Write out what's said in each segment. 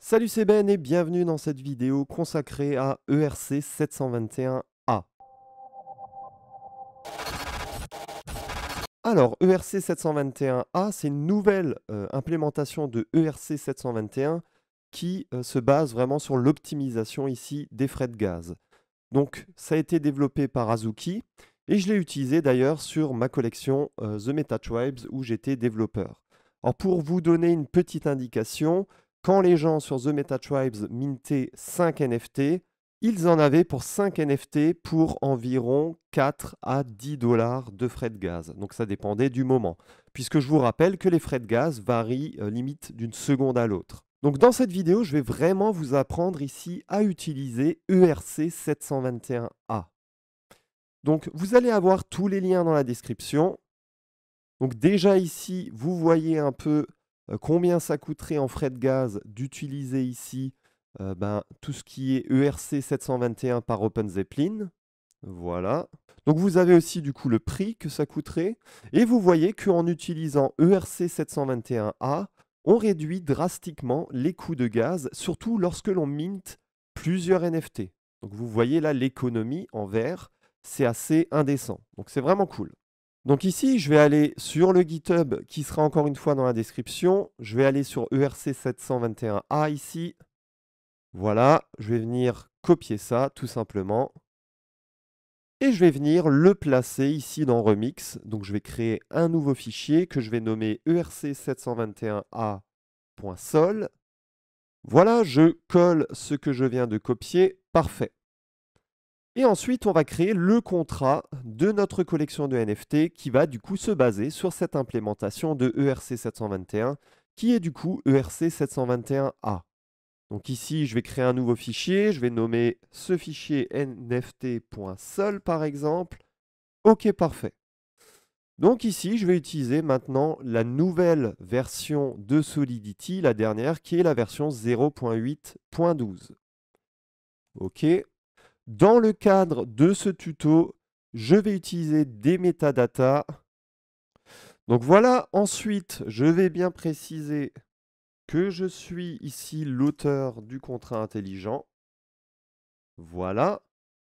Salut, c'est Ben et bienvenue dans cette vidéo consacrée à ERC 721A. Alors, ERC 721A, c'est une nouvelle implémentation de ERC 721 qui se base vraiment sur l'optimisation ici des frais de gaz. Donc, ça a été développé par Azuki et je l'ai utilisé d'ailleurs sur ma collection The MetaTribes où j'étais développeur. Alors, pour vous donner une petite indication, quand les gens sur The MetaTribes mintaient 5 NFT, ils en avaient pour 5 NFT pour environ 4 à 10 dollars de frais de gaz. Donc ça dépendait du moment, puisque je vous rappelle que les frais de gaz varient limite d'une seconde à l'autre. Donc dans cette vidéo, je vais vraiment vous apprendre ici à utiliser ERC 721A. Donc vous allez avoir tous les liens dans la description. Donc déjà ici, vous voyez un peu combien ça coûterait en frais de gaz d'utiliser ici tout ce qui est ERC 721 par OpenZeppelin. Voilà. Donc vous avez aussi du coup le prix que ça coûterait. Et vous voyez qu'en utilisant ERC 721A, on réduit drastiquement les coûts de gaz, surtout lorsque l'on mint plusieurs NFT. Donc vous voyez là l'économie en vert, c'est assez indécent. Donc c'est vraiment cool. Donc ici, je vais aller sur le GitHub qui sera encore une fois dans la description. Je vais aller sur ERC 721A ici. Voilà, je vais venir copier ça tout simplement. Et je vais venir le placer ici dans Remix. Donc je vais créer un nouveau fichier que je vais nommer ERC721A.sol. Voilà, je colle ce que je viens de copier. Parfait. Et ensuite, on va créer le contrat de notre collection de NFT qui va du coup se baser sur cette implémentation de ERC721 qui est du coup ERC721A. Donc ici, je vais créer un nouveau fichier. Je vais nommer ce fichier nft.sol par exemple. OK, parfait. Donc ici, je vais utiliser maintenant la nouvelle version de Solidity, la dernière, qui est la version 0.8.12. OK. Dans le cadre de ce tuto, je vais utiliser des métadatas. Donc voilà, ensuite, je vais bien préciser que je suis ici l'auteur du contrat intelligent. Voilà.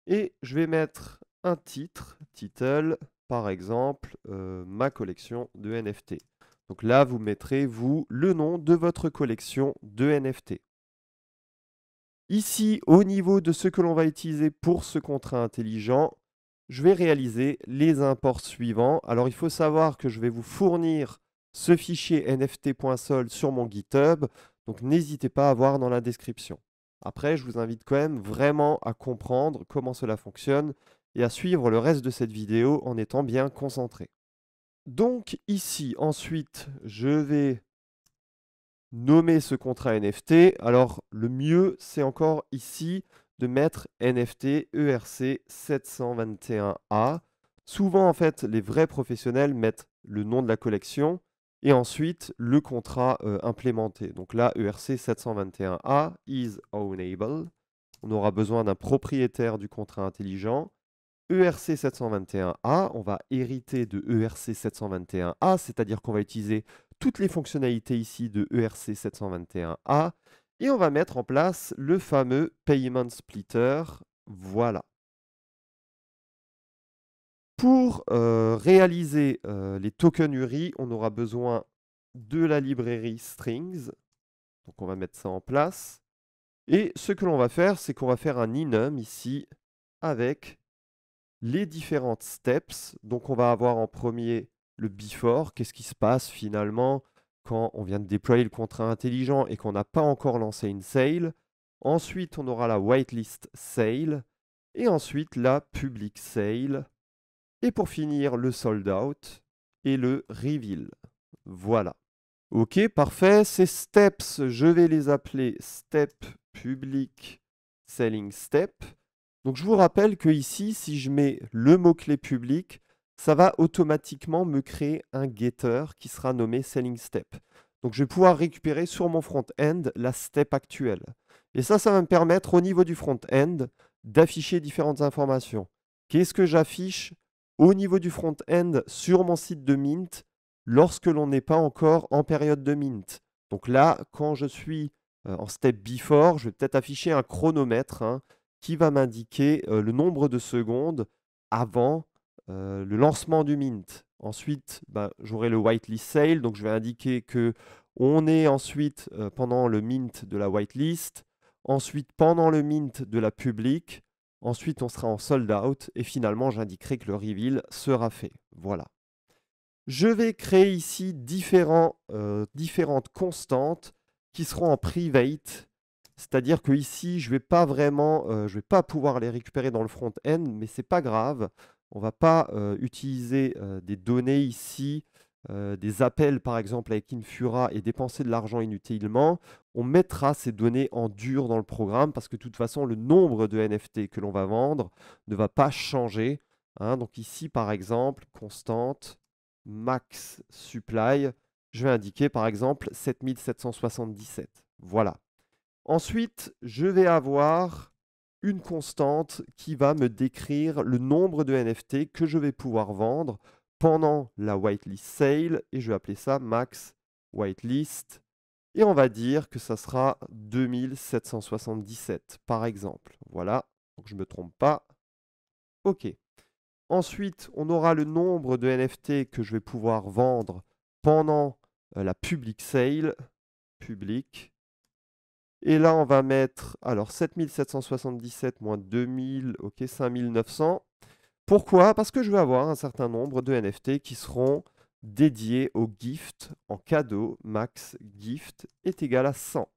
Et je vais mettre un title, par exemple, ma collection de NFT. Donc là, vous mettrez, vous, le nom de votre collection de NFT. Ici, au niveau de ce que l'on va utiliser pour ce contrat intelligent, je vais réaliser les imports suivants. Alors, il faut savoir que je vais vous fournir ce fichier nft.sol sur mon GitHub, donc n'hésitez pas à voir dans la description. Après, je vous invite quand même vraiment à comprendre comment cela fonctionne et à suivre le reste de cette vidéo en étant bien concentré. Donc ici, ensuite, je vais nommer ce contrat NFT. Alors, le mieux, c'est encore ici de mettre NFT ERC 721A. Souvent, en fait, les vrais professionnels mettent le nom de la collection et ensuite le contrat implémenté. Donc là, ERC 721A is ownable. On aura besoin d'un propriétaire du contrat intelligent. ERC 721A, on va hériter de ERC 721A, c'est-à-dire qu'on va utiliser toutes les fonctionnalités ici de ERC 721A et on va mettre en place le fameux Payment Splitter. Voilà. Pour réaliser les tokens URI, on aura besoin de la librairie Strings. Donc on va mettre ça en place. Et ce que l'on va faire, c'est qu'on va faire un enum ici avec les différentes steps. Donc on va avoir en premier le before, qu'est-ce qui se passe finalement quand on vient de déployer le contrat intelligent et qu'on n'a pas encore lancé une sale. Ensuite, on aura la whitelist sale et ensuite la public sale. Et pour finir, le sold out et le reveal. Voilà. OK, parfait. Ces steps, je vais les appeler step public selling step. Donc je vous rappelle que ici, si je mets le mot-clé public, ça va automatiquement me créer un getter qui sera nommé selling step. Donc je vais pouvoir récupérer sur mon front-end la step actuelle. Et ça va me permettre au niveau du front-end d'afficher différentes informations. Qu'est-ce que j'affiche au niveau du front-end sur mon site de Mint lorsque l'on n'est pas encore en période de Mint? Donc là, quand je suis en step before, je vais peut-être afficher un chronomètre hein, qui va m'indiquer le nombre de secondes avant le lancement du mint. Ensuite, ben, j'aurai le whitelist sale, donc je vais indiquer que on est ensuite pendant le mint de la whitelist, ensuite pendant le mint de la publique, ensuite on sera en sold out et finalement j'indiquerai que le reveal sera fait. Voilà. Je vais créer ici différentes constantes qui seront en private, c'est-à-dire que ici je vais pas pouvoir les récupérer dans le front-end, mais c'est pas grave. On va pas utiliser des données ici, des appels par exemple avec Infura et dépenser de l'argent inutilement. On mettra ces données en dur dans le programme parce que de toute façon le nombre de NFT que l'on va vendre ne va pas changer. Hein. Donc ici par exemple, constante max supply, je vais indiquer par exemple 7777. Voilà. Ensuite, je vais avoir une constante qui va me décrire le nombre de NFT que je vais pouvoir vendre pendant la whitelist sale et je vais appeler ça max whitelist et on va dire que ça sera 2777 par exemple. Voilà, donc je ne me trompe pas. OK. Ensuite, on aura le nombre de NFT que je vais pouvoir vendre pendant la public sale, public. Et là, on va mettre, alors 7777 moins 2000, ok, 5900. Pourquoi? Parce que je vais avoir un certain nombre de NFT qui seront dédiés au gift en cadeau. Max gift est égal à 100.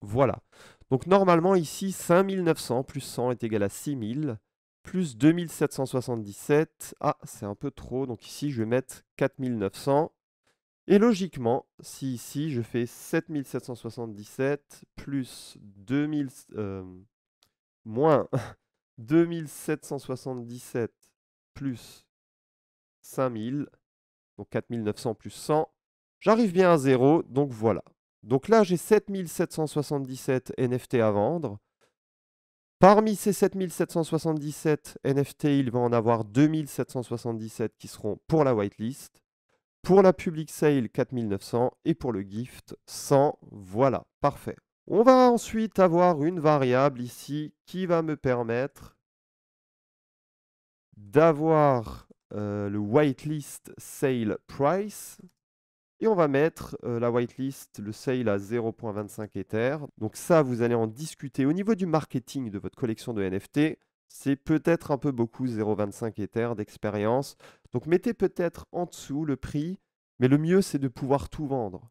Voilà. Donc normalement ici, 5900 plus 100 est égal à 6000 plus 2777. Ah, c'est un peu trop, donc ici je vais mettre 4900. Et logiquement, si ici je fais 7777 plus 2000, moins 2777 plus 5000, donc 4900 plus 100, j'arrive bien à 0, donc voilà. Donc là, j'ai 7777 NFT à vendre. Parmi ces 7777 NFT, il va en avoir 2777 qui seront pour la whitelist. Pour la public sale, 4900 et pour le gift, 100. Voilà, parfait. On va ensuite avoir une variable ici qui va me permettre d'avoir le whitelist sale price. Et on va mettre la whitelist, le sale à 0.25 Ether. Donc ça, vous allez en discuter. Au niveau du marketing de votre collection de NFT, c'est peut-être un peu beaucoup, 0.25 Ether d'expérience. Donc mettez peut-être en dessous le prix, mais le mieux, c'est de pouvoir tout vendre.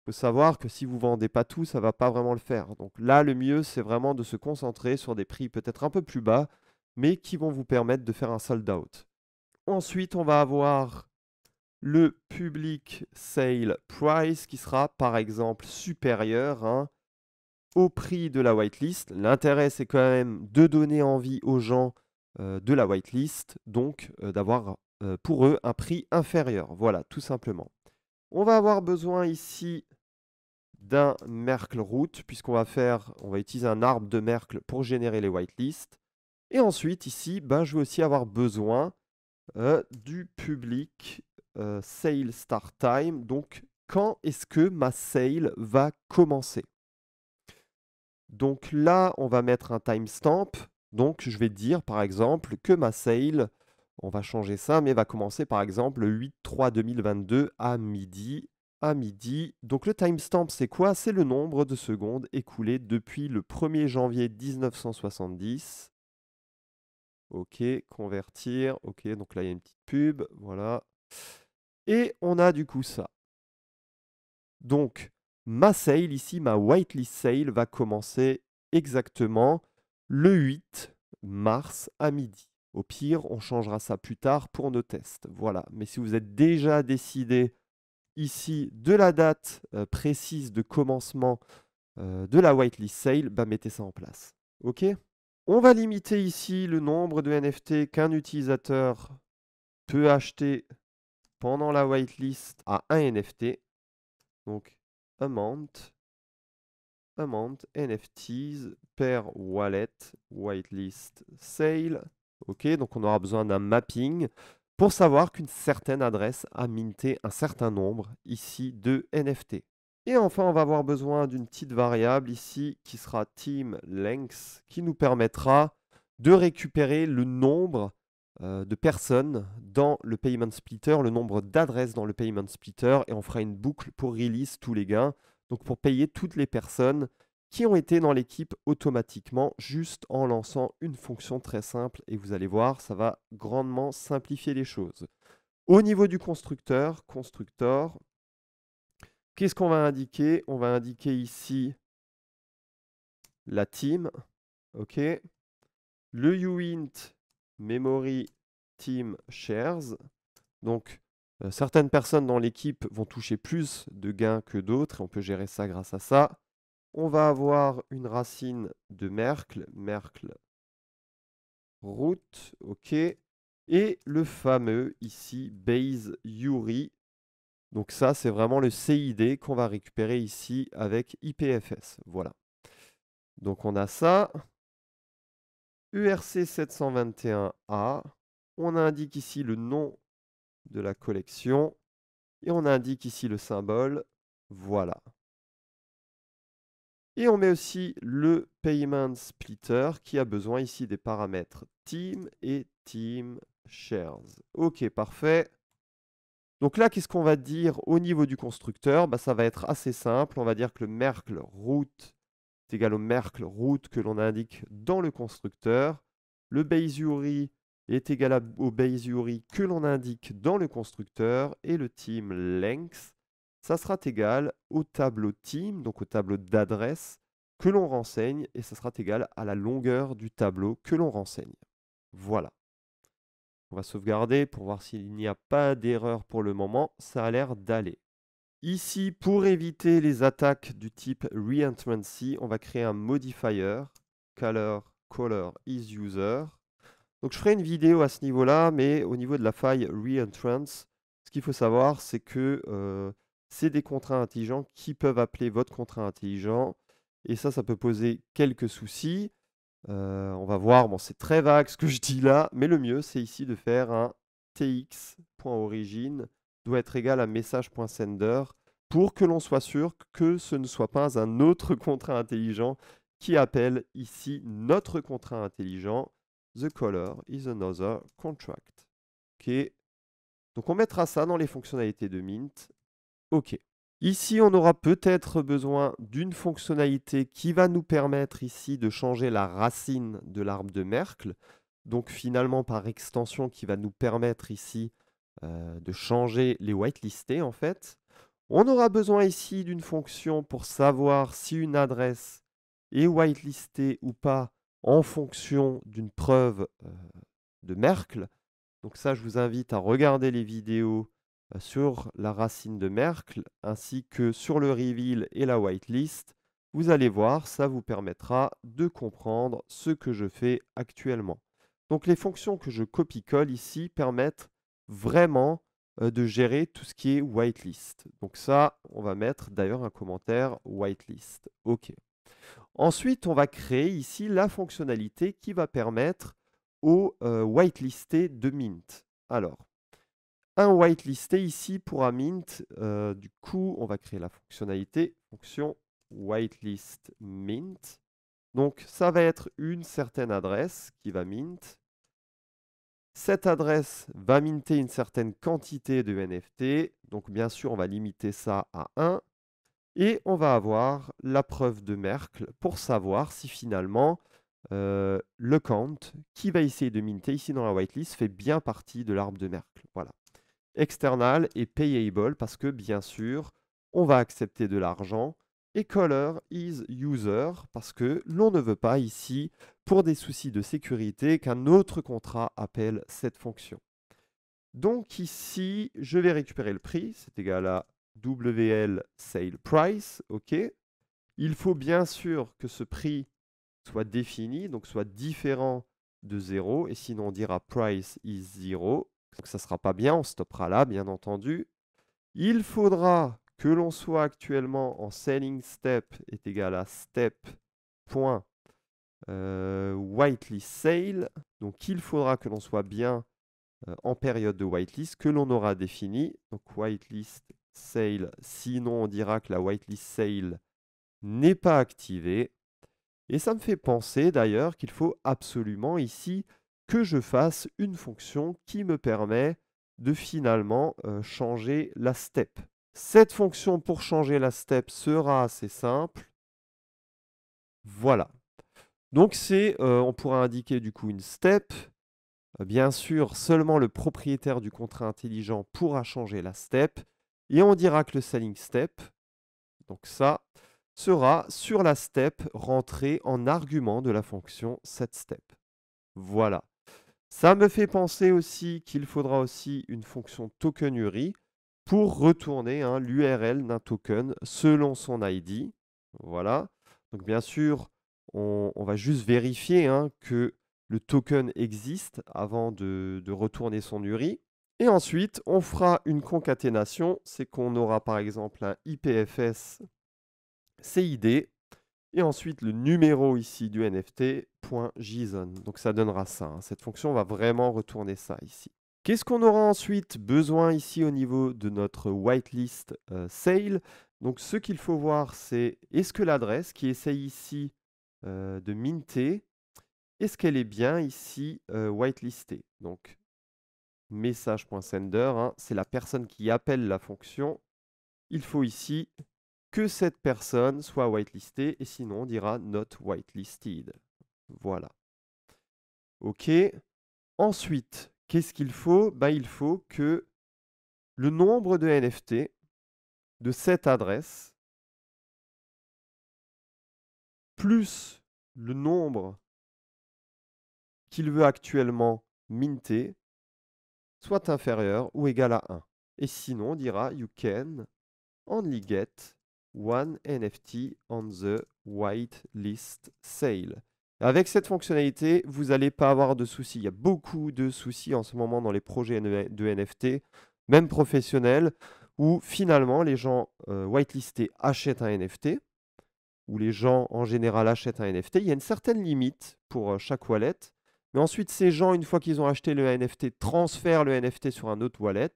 Il faut savoir que si vous ne vendez pas tout, ça ne va pas vraiment le faire. Donc là, le mieux, c'est vraiment de se concentrer sur des prix peut-être un peu plus bas, mais qui vont vous permettre de faire un sold out. Ensuite, on va avoir le public sale price qui sera par exemple supérieur hein, au prix de la whitelist. L'intérêt, c'est quand même de donner envie aux gens de la whitelist, donc d'avoir pour eux un prix inférieur. Voilà, tout simplement. On va avoir besoin ici d'un Merkle root, puisqu'on va utiliser un arbre de Merkle pour générer les whitelists. Et ensuite, ici, ben, je vais aussi avoir besoin du public sale start time. Donc, quand est-ce que ma sale va commencer? Donc là, on va mettre un timestamp. Donc, je vais dire, par exemple, que ma sale, on va changer ça, mais va commencer, par exemple, le 8/3/2022 à midi. Donc, le timestamp, c'est quoi? C'est le nombre de secondes écoulées depuis le 1er janvier 1970. OK, convertir. OK, donc là, il y a une petite pub. Voilà. Et on a du coup ça. Donc, ma sale ici, ma whitelist sale va commencer exactement le 8 mars à midi. Au pire, on changera ça plus tard pour nos tests. Voilà. Mais si vous êtes déjà décidé ici de la date précise de commencement de la whitelist sale, bah, mettez ça en place. OK? On va limiter ici le nombre de NFT qu'un utilisateur peut acheter pendant la whitelist à un NFT. Donc, amount NFTs per wallet whitelist sale. OK, donc on aura besoin d'un mapping pour savoir qu'une certaine adresse a minté un certain nombre ici de NFT. Et enfin, on va avoir besoin d'une petite variable ici qui sera team_length qui nous permettra de récupérer le nombre de personnes dans le payment splitter, le nombre d'adresses dans le payment splitter, et on fera une boucle pour release tous les gains, donc pour payer toutes les personnes qui ont été dans l'équipe automatiquement, juste en lançant une fonction très simple, et vous allez voir, ça va grandement simplifier les choses. Au niveau du constructeur, qu'est-ce qu'on va indiquer? On va indiquer ici la team, ok. Le uint memory team shares. Donc, certaines personnes dans l'équipe vont toucher plus de gains que d'autres, et on peut gérer ça grâce à ça. On va avoir une racine de Merkle root, ok. Et le fameux ici base URI. Donc ça, c'est vraiment le CID qu'on va récupérer ici avec IPFS. Voilà. Donc on a ça. ERC 721A. On indique ici le nom de la collection. Et on indique ici le symbole. Voilà. Et on met aussi le payment splitter qui a besoin ici des paramètres team et team shares. Ok, parfait. Donc là, qu'est-ce qu'on va dire au niveau du constructeur? Bah, ça va être assez simple. On va dire que le Merkle root est égal au Merkle root que l'on indique dans le constructeur. Le base URI est égal au base URI que l'on indique dans le constructeur. Et le team length, ça sera égal au tableau team, donc au tableau d'adresse que l'on renseigne. Et ça sera égal à la longueur du tableau que l'on renseigne. Voilà. On va sauvegarder pour voir s'il n'y a pas d'erreur pour le moment. Ça a l'air d'aller. Ici, pour éviter les attaques du type reentrancy, on va créer un modifier color isUser. Donc je ferai une vidéo à ce niveau-là, mais au niveau de la faille reentrance, ce qu'il faut savoir, c'est que c'est des contrats intelligents qui peuvent appeler votre contrat intelligent. Et ça peut poser quelques soucis. On va voir, bon, c'est très vague ce que je dis là, mais le mieux, c'est ici de faire un tx.origin doit être égal à message.sender pour que l'on soit sûr que ce ne soit pas un autre contrat intelligent qui appelle ici notre contrat intelligent. The color is another contract. OK. Donc on mettra ça dans les fonctionnalités de Mint. OK. Ici, on aura peut-être besoin d'une fonctionnalité qui va nous permettre ici de changer la racine de l'arbre de Merkle. Donc finalement, par extension, qui va nous permettre ici de changer les whitelistés en fait. On aura besoin ici d'une fonction pour savoir si une adresse est whitelistée ou pas en fonction d'une preuve de Merkle. Donc ça, je vous invite à regarder les vidéos sur la racine de Merkle, ainsi que sur le reveal et la whitelist. Vous allez voir, ça vous permettra de comprendre ce que je fais actuellement. Donc les fonctions que je copie-colle ici permettent vraiment de gérer tout ce qui est whitelist. Donc ça, on va mettre d'ailleurs un commentaire whitelist. OK. Ensuite, on va créer ici la fonctionnalité qui va permettre au whitelisté de Mint. Alors, un whitelisté ici pour un Mint, du coup, on va créer la fonctionnalité fonction whitelist Mint. Donc, ça va être une certaine adresse qui va mint. Cette adresse va minter une certaine quantité de NFT. Donc, bien sûr, on va limiter ça à 1. Et on va avoir la preuve de Merkle pour savoir si finalement le count qui va essayer de minter ici dans la whitelist fait bien partie de l'arbre de Merkle. Voilà. External et payable parce que bien sûr, on va accepter de l'argent. Et color is user parce que l'on ne veut pas ici, pour des soucis de sécurité, qu'un autre contrat appelle cette fonction. Donc ici, je vais récupérer le prix, c'est égal à WL sale price, ok. Il faut bien sûr que ce prix soit défini, donc soit différent de 0, et sinon on dira price is 0. Donc ça ne sera pas bien, on stoppera là, bien entendu. Il faudra que l'on soit actuellement en selling step est égal à step.whitelist sale. Donc il faudra que l'on soit bien en période de whitelist que l'on aura défini. Donc whitelist sale. Sinon, on dira que la whitelist sale n'est pas activée. Et ça me fait penser d'ailleurs qu'il faut absolument ici que je fasse une fonction qui me permet de finalement changer la step. Cette fonction pour changer la step sera assez simple. Voilà. Donc on pourra indiquer du coup une step. Bien sûr, seulement le propriétaire du contrat intelligent pourra changer la step. Et on dira que le selling step, donc ça, sera sur la step rentrée en argument de la fonction setStep. Voilà. Ça me fait penser aussi qu'il faudra aussi une fonction tokenury pour retourner l'URL d'un token selon son ID. Voilà. Donc bien sûr, on va juste vérifier que le token existe avant de retourner son URI. Et ensuite, on fera une concaténation. C'est qu'on aura par exemple un IPFS CID et ensuite le numéro ici du NFT.json. Donc ça donnera ça. Cette fonction va vraiment retourner ça ici. Qu'est-ce qu'on aura ensuite besoin ici au niveau de notre whitelist sale? Donc ce qu'il faut voir, c'est est-ce que l'adresse qui essaye ici de minter, est-ce qu'elle est bien ici whitelistée? Donc message.sender, c'est la personne qui appelle la fonction. Il faut ici que cette personne soit whitelistée et sinon on dira not whitelisted. Voilà. OK. Ensuite, qu'est-ce qu'il faut? Il faut que le nombre de NFT de cette adresse plus le nombre qu'il veut actuellement minter soit inférieur ou égal à 1. Et sinon, on dira you can only get one NFT on the whitelist sale. Avec cette fonctionnalité, vous n'allez pas avoir de soucis. Il y a beaucoup de soucis en ce moment dans les projets de NFT, même professionnels, où finalement les gens whitelistés achètent un NFT, où les gens en général achètent un NFT. Il y a une certaine limite pour chaque wallet. Mais ensuite, ces gens, une fois qu'ils ont acheté le NFT, transfèrent le NFT sur un autre wallet,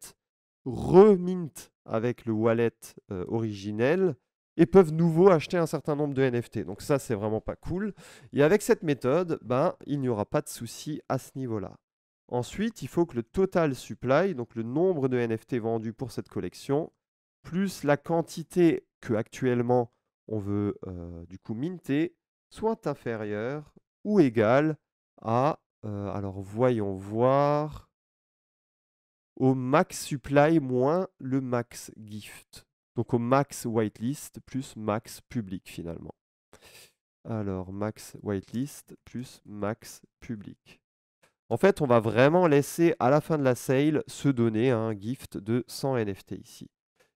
remint avec le wallet originel et peuvent nouveau acheter un certain nombre de NFT. Donc ça, c'est vraiment pas cool. Et avec cette méthode, il n'y aura pas de souci à ce niveau-là. Ensuite, il faut que le total supply, donc le nombre de NFT vendus pour cette collection, plus la quantité que actuellement on veut du coup minter, soit inférieur ou égal à, alors voyons voir, au max supply moins le max gift. Donc au max whitelist plus max public finalement. Alors max whitelist plus max public. En fait, on va vraiment laisser à la fin de la sale se donner un gift de 100 NFT ici.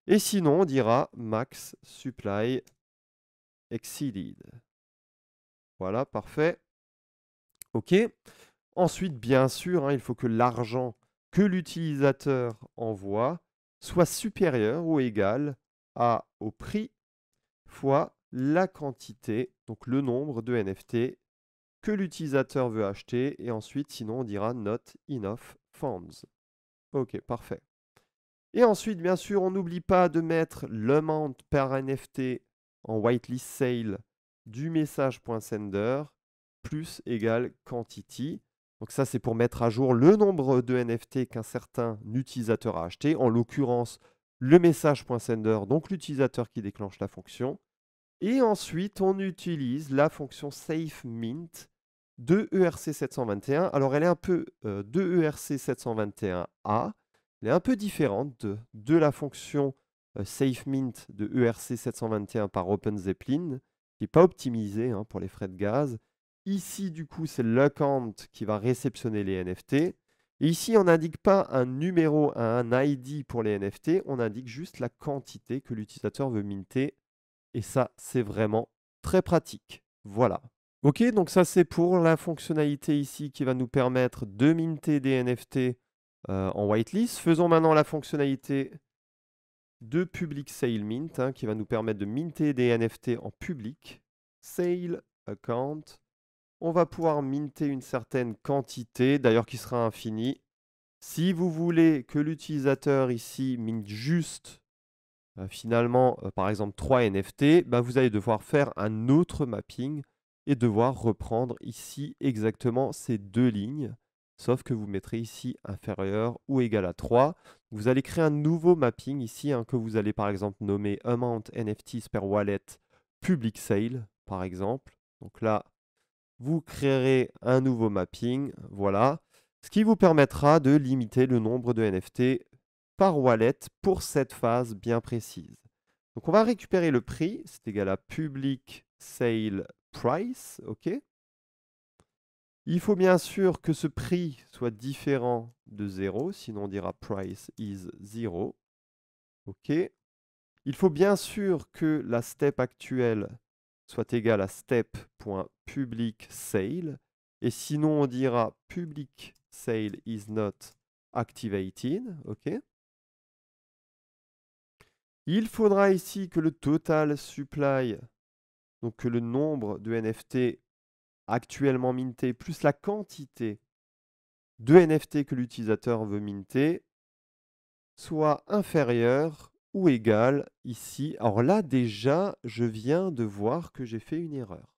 Et sinon, on dira max supply exceeded. Voilà, parfait. OK. Ensuite, bien sûr, il faut que l'argent que l'utilisateur envoie soit supérieur ou égal au prix fois la quantité, donc le nombre de NFT que l'utilisateur veut acheter. Et ensuite, sinon, on dira not enough funds. OK, parfait. Et ensuite, bien sûr, on n'oublie pas de mettre l'amount par NFT en whitelist sale du message.sender plus égal quantity. Donc ça, c'est pour mettre à jour le nombre de NFT qu'un certain utilisateur a acheté, en l'occurrence le message.sender, donc l'utilisateur qui déclenche la fonction. Et ensuite, on utilise la fonction SafeMint de ERC721. Alors, elle est un peu de ERC721A. Elle est un peu différente de la fonction SafeMint de ERC721 par OpenZeppelin, qui n'est pas optimisée pour les frais de gaz. Ici, du coup, c'est l'account qui va réceptionner les NFT. Et ici, on n'indique pas un numéro, un ID pour les NFT, on indique juste la quantité que l'utilisateur veut minter. Et ça, c'est vraiment très pratique. Voilà. OK, donc ça, c'est pour la fonctionnalité ici qui va nous permettre de minter des NFT en whitelist. Faisons maintenant la fonctionnalité de public sale mint qui va nous permettre de minter des NFT en public. Sale account. On va pouvoir minter une certaine quantité, d'ailleurs qui sera infinie. Si vous voulez que l'utilisateur ici minte juste finalement, par exemple 3 NFT, bah, vous allez devoir faire un autre mapping et devoir reprendre ici exactement ces deux lignes, sauf que vous mettrez ici inférieur ou égal à 3. Vous allez créer un nouveau mapping ici, hein, que vous allez par exemple nommer amount NFTs per wallet public sale, par exemple. Donc là, vous créerez un nouveau mapping, voilà, ce qui vous permettra de limiter le nombre de NFT par wallet pour cette phase bien précise. Donc on va récupérer le prix, c'est égal à public sale price, ok. Il faut bien sûr que ce prix soit différent de 0, sinon on dira price is 0, ok. Il faut bien sûr que la step actuelle soit égale à step.public_sale, et sinon on dira public sale is not activated, ok. Il faudra ici que le total supply, donc que le nombre de NFT actuellement minté plus la quantité de NFT que l'utilisateur veut minter, soit inférieur ou égal ici. Alors là, déjà, je viens de voir que j'ai fait une erreur.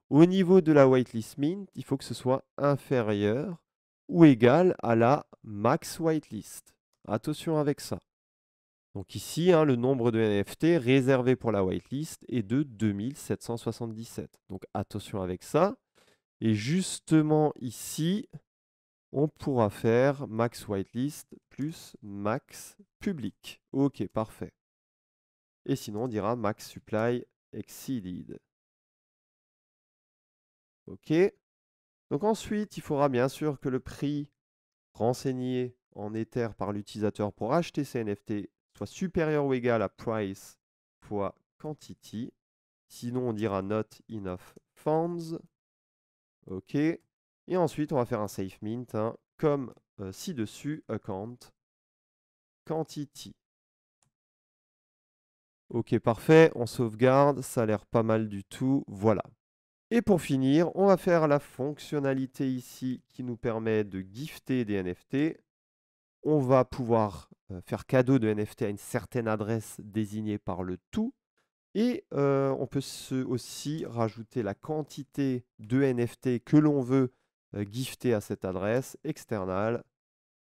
Au niveau de la whitelist mint, il faut que ce soit inférieur ou égal à la max whitelist. Attention avec ça. Donc ici, hein, le nombre de NFT réservé pour la whitelist est de 2777. Donc attention avec ça. Et justement ici, on pourra faire max whitelist plus max public. Ok, parfait. Et sinon, on dira max supply exceeded. Ok. Donc ensuite, il faudra bien sûr que le prix renseigné en Ether par l'utilisateur pour acheter ces NFT soit supérieur ou égal à price fois quantity. Sinon, on dira not enough funds. OK. Et ensuite, on va faire un safe mint, hein, comme ci-dessus, account quantity. OK, parfait. On sauvegarde. Ça a l'air pas mal du tout. Voilà. Et pour finir, on va faire la fonctionnalité ici qui nous permet de gifter des NFT. On va pouvoir faire cadeau de NFT à une certaine adresse désignée par le tout. Et on peut aussi rajouter la quantité de NFT que l'on veut gifter à cette adresse externale.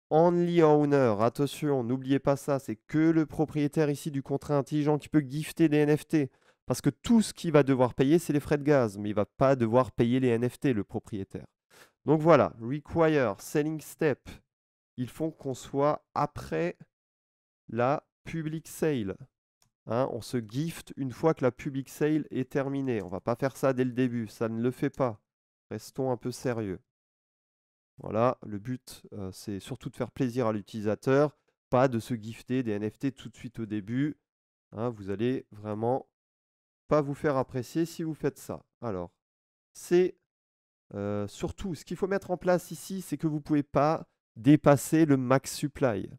Only owner, attention, n'oubliez pas ça, c'est que le propriétaire ici du contrat intelligent qui peut gifter des NFT. Parce que tout ce qu'il va devoir payer, c'est les frais de gaz, mais il ne va pas devoir payer les NFT, le propriétaire. Donc voilà, require, selling step, ils font qu'on soit après la public sale. Hein, on se gift une fois que la public sale est terminée. On ne va pas faire ça dès le début, ça ne le fait pas. Restons un peu sérieux. Voilà, le but, c'est surtout de faire plaisir à l'utilisateur, pas de se gifter des NFT tout de suite au début. Hein, vous allez vraiment pas vous faire apprécier si vous faites ça. Alors, c'est surtout, ce qu'il faut mettre en place ici, c'est que vous ne pouvez pas dépasser le max supply.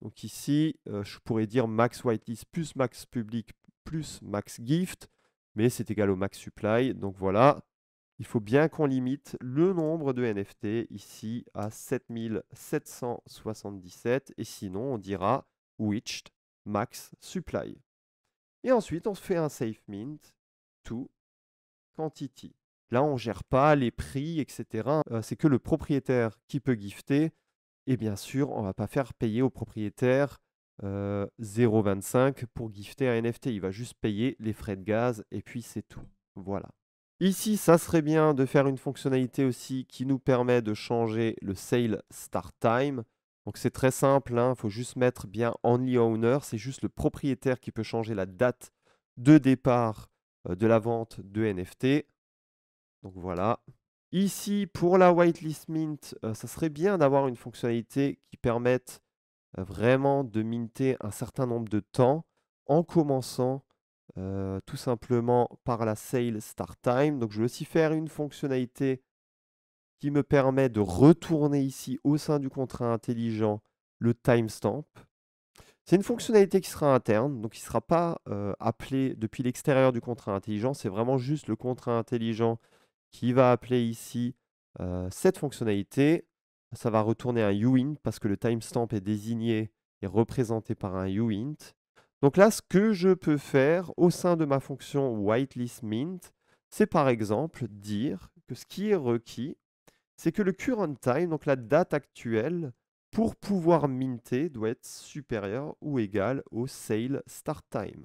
Donc ici, je pourrais dire max whitelist plus max public plus max gift, mais c'est égal au max supply. Donc voilà, il faut bien qu'on limite le nombre de NFT ici à 7777, et sinon on dira reached max supply. Et ensuite, on se fait un safe mint to quantity. Là, on ne gère pas les prix, etc. C'est que le propriétaire qui peut gifter. Et bien sûr, on ne va pas faire payer au propriétaire 0,25 pour gifter un NFT. Il va juste payer les frais de gaz et puis c'est tout. Voilà. Ici, ça serait bien de faire une fonctionnalité aussi qui nous permet de changer le sale start time. Donc c'est très simple, il faut juste mettre bien only owner. C'est juste le propriétaire qui peut changer la date de départ de la vente de NFT. Donc voilà. Ici, pour la whitelist mint, ça serait bien d'avoir une fonctionnalité qui permette vraiment de minter un certain nombre de temps en commençant tout simplement par la sale start time. Donc je vais aussi faire une fonctionnalité qui me permet de retourner ici au sein du contrat intelligent le timestamp. C'est une fonctionnalité qui sera interne, donc qui ne sera pas appelée depuis l'extérieur du contrat intelligent. C'est vraiment juste le contrat intelligent qui va appeler ici cette fonctionnalité. Ça va retourner un uint parce que le timestamp est désigné et représenté par un uint. Donc là, ce que je peux faire au sein de ma fonction whitelistMint, c'est par exemple dire que ce qui est requis, c'est que le current time, donc la date actuelle, pour pouvoir minter, doit être supérieur ou égal au sale start time.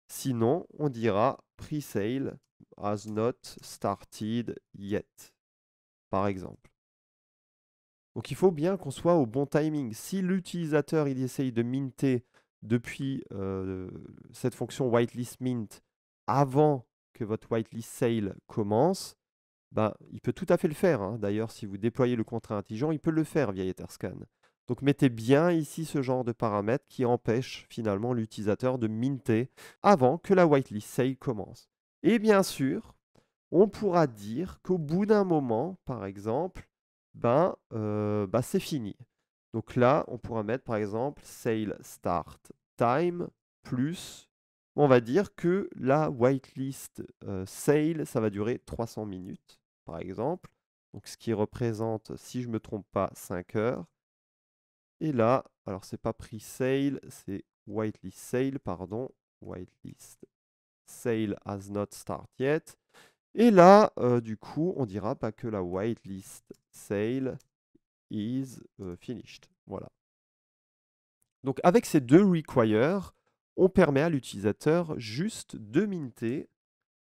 Sinon, on dira pre-sale has not started yet, par exemple. Donc il faut bien qu'on soit au bon timing. Si l'utilisateur il essaye de minter depuis cette fonction whitelistMint avant que votre whitelist sale commence, ben, il peut tout à fait le faire, hein. D'ailleurs, si vous déployez le contrat intelligent, il peut le faire via Etherscan. Donc mettez bien ici ce genre de paramètres qui empêchent finalement l'utilisateur de minter avant que la whitelist sale commence. Et bien sûr, on pourra dire qu'au bout d'un moment, par exemple, c'est fini. Donc là, on pourra mettre par exemple sale start time plus, on va dire que la whitelist sale, ça va durer 300 minutes, par exemple. Donc ce qui représente, si je ne me trompe pas, 5 heures. Et là, alors c'est pas pre-sale, c'est whitelist sale, pardon. Whitelist sale has not start yet. Et là, du coup, on dira pas que la whitelist sale is finished. Voilà. Donc avec ces deux require, on permet à l'utilisateur juste de minter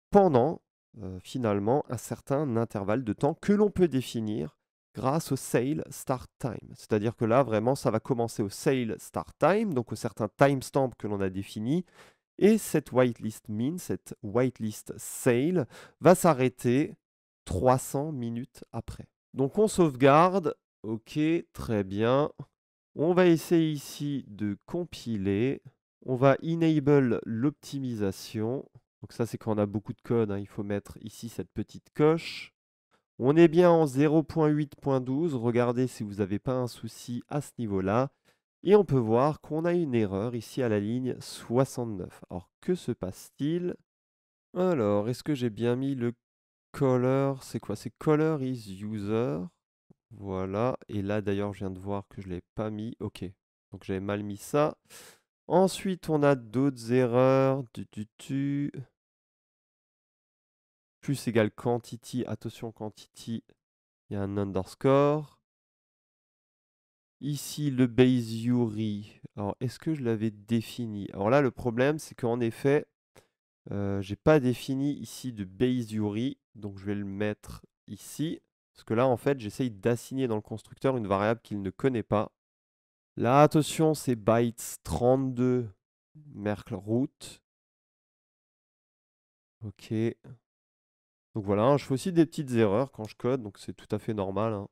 pendant finalement un certain intervalle de temps que l'on peut définir grâce au sale start time. C'est-à-dire que là, vraiment, ça va commencer au sale start time, donc au certain timestamp que l'on a défini, et cette whitelist min, cette whitelist sale, va s'arrêter 300 minutes après. Donc on sauvegarde, ok, très bien. On va essayer ici de compiler. On va enable l'optimisation. Donc ça, c'est quand on a beaucoup de code, hein. Il faut mettre ici cette petite coche. On est bien en 0.8.12. Regardez si vous n'avez pas un souci à ce niveau-là. Et on peut voir qu'on a une erreur ici à la ligne 69. Alors, que se passe-t-il? Alors, est-ce que j'ai bien mis le color? C'est quoi? C'est color is user. Voilà. Et là, d'ailleurs, je viens de voir que je ne l'ai pas mis. OK. Donc, j'avais mal mis ça. Ensuite, on a d'autres erreurs. Plus égale quantity. Attention, quantity. Il y a un underscore. Ici, le base URI. Alors, est-ce que je l'avais défini? Alors là, le problème, c'est qu'en effet, j'ai pas défini ici de base URI. Donc, je vais le mettre ici. Parce que là, en fait, j'essaye d'assigner dans le constructeur une variable qu'il ne connaît pas. Là, attention, c'est bytes 32 Merkle root. OK. Donc voilà, hein, je fais aussi des petites erreurs quand je code, donc c'est tout à fait normal, hein.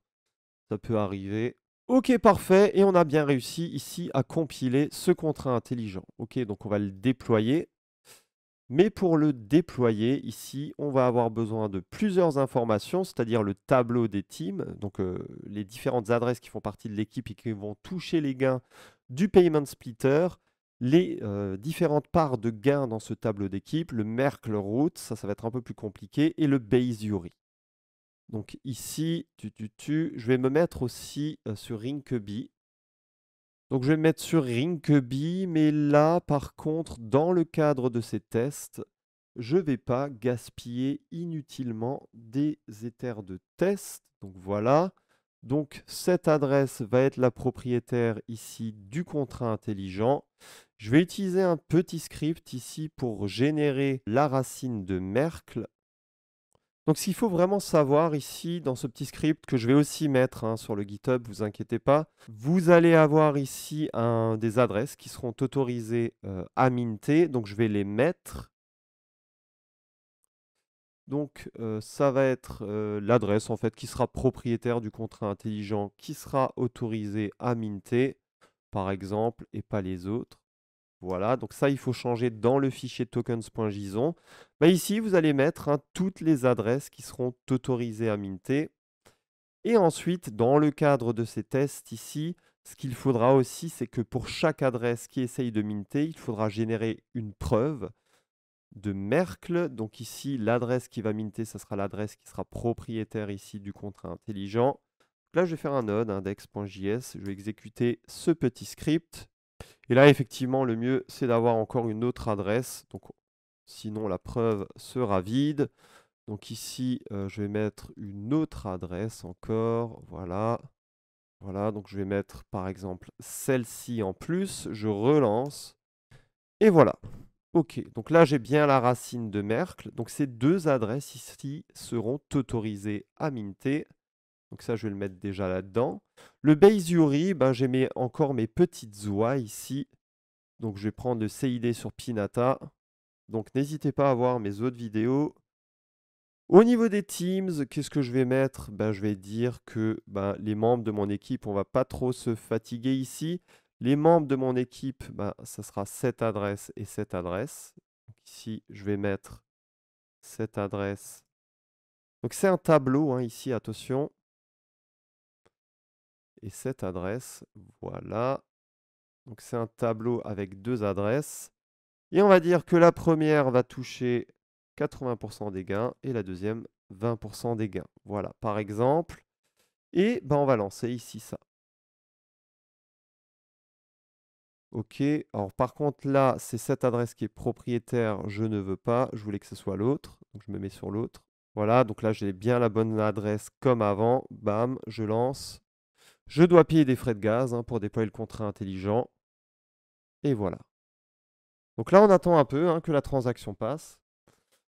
Ça peut arriver. OK, parfait. Et on a bien réussi ici à compiler ce contrat intelligent. OK, donc on va le déployer. Mais pour le déployer, ici, on va avoir besoin de plusieurs informations, c'est-à-dire le tableau des teams, donc les différentes adresses qui font partie de l'équipe et qui vont toucher les gains du payment splitter, les différentes parts de gains dans ce tableau d'équipe, le Merkle root, ça va être un peu plus compliqué, et le base URI. Donc ici, je vais me mettre aussi sur Rinkeby. Donc je vais me mettre sur Rinkeby, mais là, par contre, dans le cadre de ces tests, je ne vais pas gaspiller inutilement des éthers de test. Donc voilà. Donc cette adresse va être la propriétaire ici du contrat intelligent. Je vais utiliser un petit script ici pour générer la racine de Merkle. Donc ce qu'il faut vraiment savoir ici dans ce petit script que je vais aussi mettre, hein, sur le GitHub, vous inquiétez pas, vous allez avoir ici des adresses qui seront autorisées à minter, donc je vais les mettre. Donc ça va être l'adresse en fait qui sera propriétaire du contrat intelligent qui sera autorisé à minter, par exemple, et pas les autres. Voilà, donc ça, il faut changer dans le fichier tokens.json. Ici, vous allez mettre, hein, toutes les adresses qui seront autorisées à minter. Et ensuite, dans le cadre de ces tests ici, ce qu'il faudra aussi, c'est que pour chaque adresse qui essaye de minter, il faudra générer une preuve de Merkle. Donc ici, l'adresse qui va minter, ça sera l'adresse qui sera propriétaire ici du contrat intelligent. Là, je vais faire un node index.js. Je vais exécuter ce petit script. Et là, effectivement, le mieux, c'est d'avoir encore une autre adresse. Donc, sinon, la preuve sera vide. Donc ici, je vais mettre une autre adresse encore. Voilà. Voilà, donc je vais mettre par exemple celle-ci en plus. Je relance. Et voilà. OK, donc là, j'ai bien la racine de Merkle. Donc ces deux adresses ici seront autorisées à minter. Donc ça, je vais le mettre déjà là-dedans. Le base URI, ben, j'ai encore mes petites oies ici. Donc je vais prendre le CID sur Pinata. Donc n'hésitez pas à voir mes autres vidéos. Au niveau des teams, qu'est-ce que je vais mettre? Ben, je vais dire que ben, les membres de mon équipe, on va pas trop se fatiguer ici. Les membres de mon équipe, ben, ça sera cette adresse et cette adresse. Donc ici, je vais mettre cette adresse. Donc c'est un tableau hein, ici, attention. Et cette adresse, voilà. Donc c'est un tableau avec deux adresses. Et on va dire que la première va toucher 80% des gains et la deuxième 20% des gains. Voilà, par exemple. Et ben, on va lancer ici ça. OK. Alors par contre là, c'est cette adresse qui est propriétaire, je ne veux pas, je voulais que ce soit l'autre. Donc je me mets sur l'autre. Voilà, donc là j'ai bien la bonne adresse comme avant. Bam, je lance. Je dois payer des frais de gaz hein, pour déployer le contrat intelligent. Et voilà. Donc là on attend un peu hein, que la transaction passe.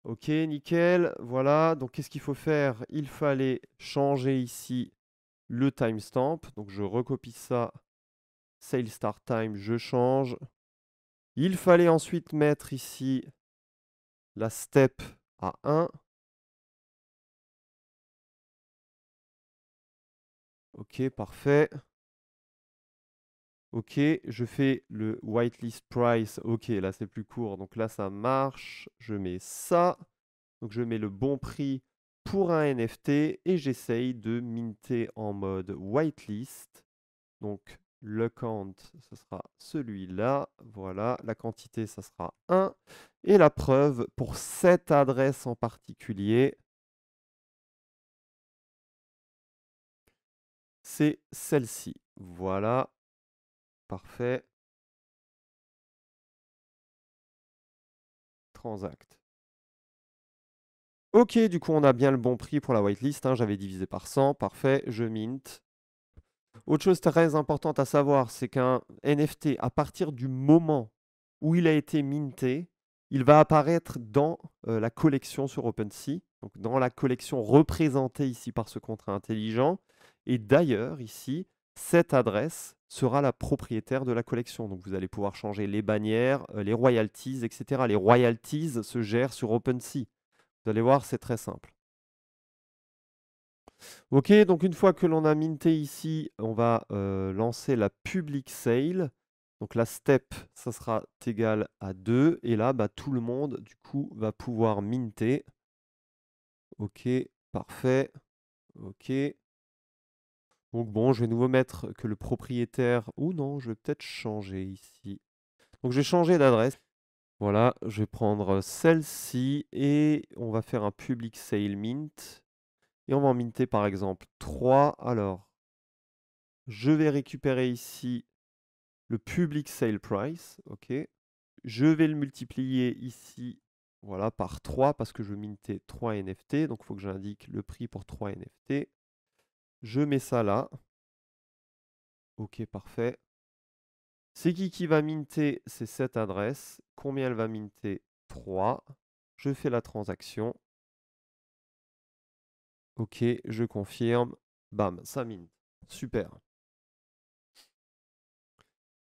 OK, nickel. Voilà, donc qu'est-ce qu'il faut faire? Il fallait changer ici le timestamp. Donc je recopie ça. Sale start time, je change. Il fallait ensuite mettre ici la step à 1. OK, parfait. OK, je fais le whitelist price. OK, là c'est plus court, donc là ça marche. Je mets ça. Donc je mets le bon prix pour un NFT et j'essaye de minter en mode whitelist. Donc le count, ce sera celui-là. Voilà, la quantité, ça sera 1. Et la preuve pour cette adresse en particulier, c'est celle-ci. Voilà, parfait. Transact. OK, du coup, on a bien le bon prix pour la whitelist. Hein, j'avais divisé par 100. Parfait, je mint. Autre chose très importante à savoir, c'est qu'un NFT, à partir du moment où il a été minté, il va apparaître dans la collection sur OpenSea, donc dans la collection représentée ici par ce contrat intelligent. Et d'ailleurs, ici, cette adresse sera la propriétaire de la collection. Donc vous allez pouvoir changer les bannières, les royalties, etc. Les royalties se gèrent sur OpenSea. Vous allez voir, c'est très simple. OK, donc une fois que l'on a minté ici, on va lancer la public sale. Donc la step, ça sera égal à 2. Et là, bah, tout le monde, du coup, va pouvoir minter. OK, parfait. OK. Donc bon, je vais nouveau mettre que le propriétaire... Ou non, je vais peut-être changer ici. Donc je vais changer d'adresse. Voilà, je vais prendre celle-ci et on va faire un public sale mint. Et on va en minter par exemple 3. Alors, je vais récupérer ici le public sale price. OK. Je vais le multiplier ici voilà, par 3 parce que je veux minter 3 NFT. Donc, il faut que j'indique le prix pour 3 NFT. Je mets ça là. OK, parfait. C'est qui va minter? C'est cette adresse. Combien elle va minter? 3. Je fais la transaction. OK, je confirme. Bam, ça mine. Super.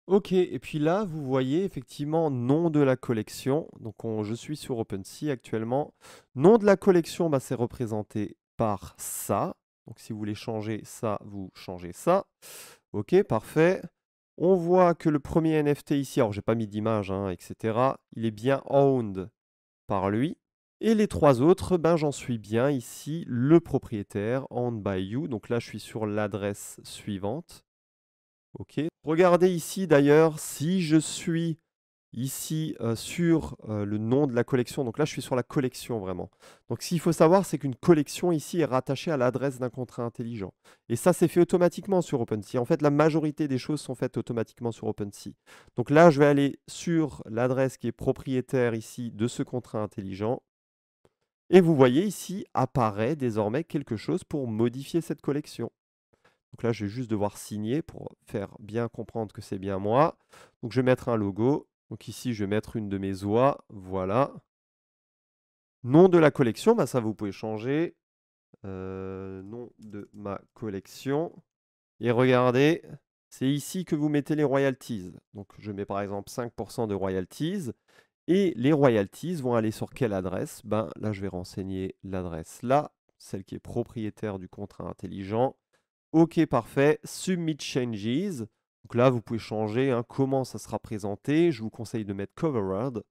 OK, et puis là, vous voyez effectivement nom de la collection. Donc je suis sur OpenSea actuellement. Nom de la collection, bah, c'est représenté par ça. Donc si vous voulez changer ça, vous changez ça. OK, parfait. On voit que le premier NFT ici, alors j'ai pas mis d'image, hein, etc. Il est bien owned par lui. Et les trois autres, ben, j'en suis bien ici, le propriétaire, owned by you. Donc là, je suis sur l'adresse suivante. OK. Regardez ici d'ailleurs, si je suis ici sur le nom de la collection. Donc là, je suis sur la collection vraiment. Donc ce qu'il faut savoir, c'est qu'une collection ici est rattachée à l'adresse d'un contrat intelligent. Et ça, c'est fait automatiquement sur OpenSea. En fait, la majorité des choses sont faites automatiquement sur OpenSea. Donc là, je vais aller sur l'adresse qui est propriétaire ici de ce contrat intelligent. Et vous voyez ici apparaît désormais quelque chose pour modifier cette collection. Donc là, je vais juste devoir signer pour faire bien comprendre que c'est bien moi. Donc je vais mettre un logo. Donc ici, je vais mettre une de mes oies. Voilà. Nom de la collection, bah ça vous pouvez changer. Nom de ma collection. Et regardez, c'est ici que vous mettez les royalties. Donc je mets par exemple 5% de royalties. Et les royalties vont aller sur quelle adresse? Ben, là, je vais renseigner l'adresse là, celle qui est propriétaire du contrat intelligent. OK, parfait. Submit changes. Donc là, vous pouvez changer comment ça sera présenté. Je vous conseille de mettre covered.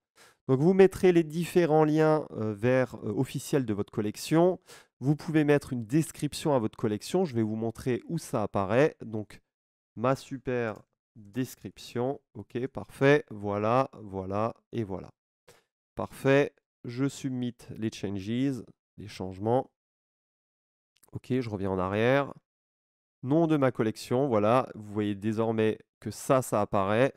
Donc vous mettrez les différents liens vers officiels de votre collection. Vous pouvez mettre une description à votre collection. Je vais vous montrer où ça apparaît. Donc ma super description. OK, parfait. Voilà, voilà et voilà. Parfait. Je submit les changes, les changements. OK, je reviens en arrière. Nom de ma collection, voilà. Vous voyez désormais que ça apparaît.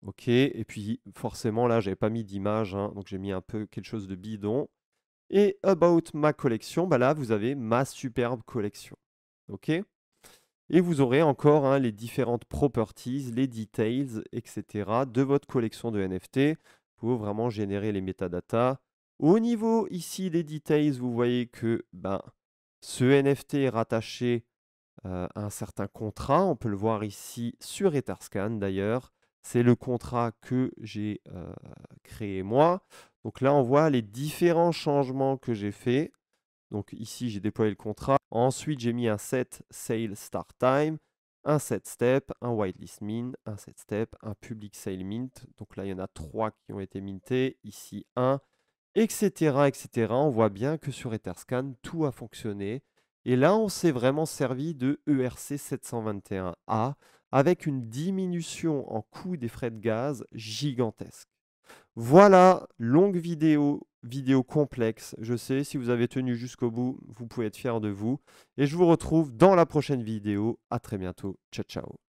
OK, et puis forcément là, j'avais pas mis d'image, donc j'ai mis un peu quelque chose de bidon. Et about ma collection, bah là, vous avez ma superbe collection. OK? Et vous aurez encore les différentes properties, les details, etc. de votre collection de NFT pour vraiment générer les métadatas. Au niveau ici des details, vous voyez que ce NFT est rattaché un certain contrat. On peut le voir ici sur Etherscan d'ailleurs. C'est le contrat que j'ai créé moi. Donc là, on voit les différents changements que j'ai faits. Donc ici, j'ai déployé le contrat. Ensuite, j'ai mis un set sale start time, un set step, un whitelist min, un set step, un public sale mint. Donc là, il y en a 3 qui ont été mintés. Ici, un, etc., etc. On voit bien que sur Etherscan, tout a fonctionné. Et là, on s'est vraiment servi de ERC 721A avec une diminution en coût des frais de gaz gigantesque. Voilà, longue vidéo complexe. Je sais, si vous avez tenu jusqu'au bout, vous pouvez être fier de vous. Et je vous retrouve dans la prochaine vidéo. À très bientôt. Ciao, ciao.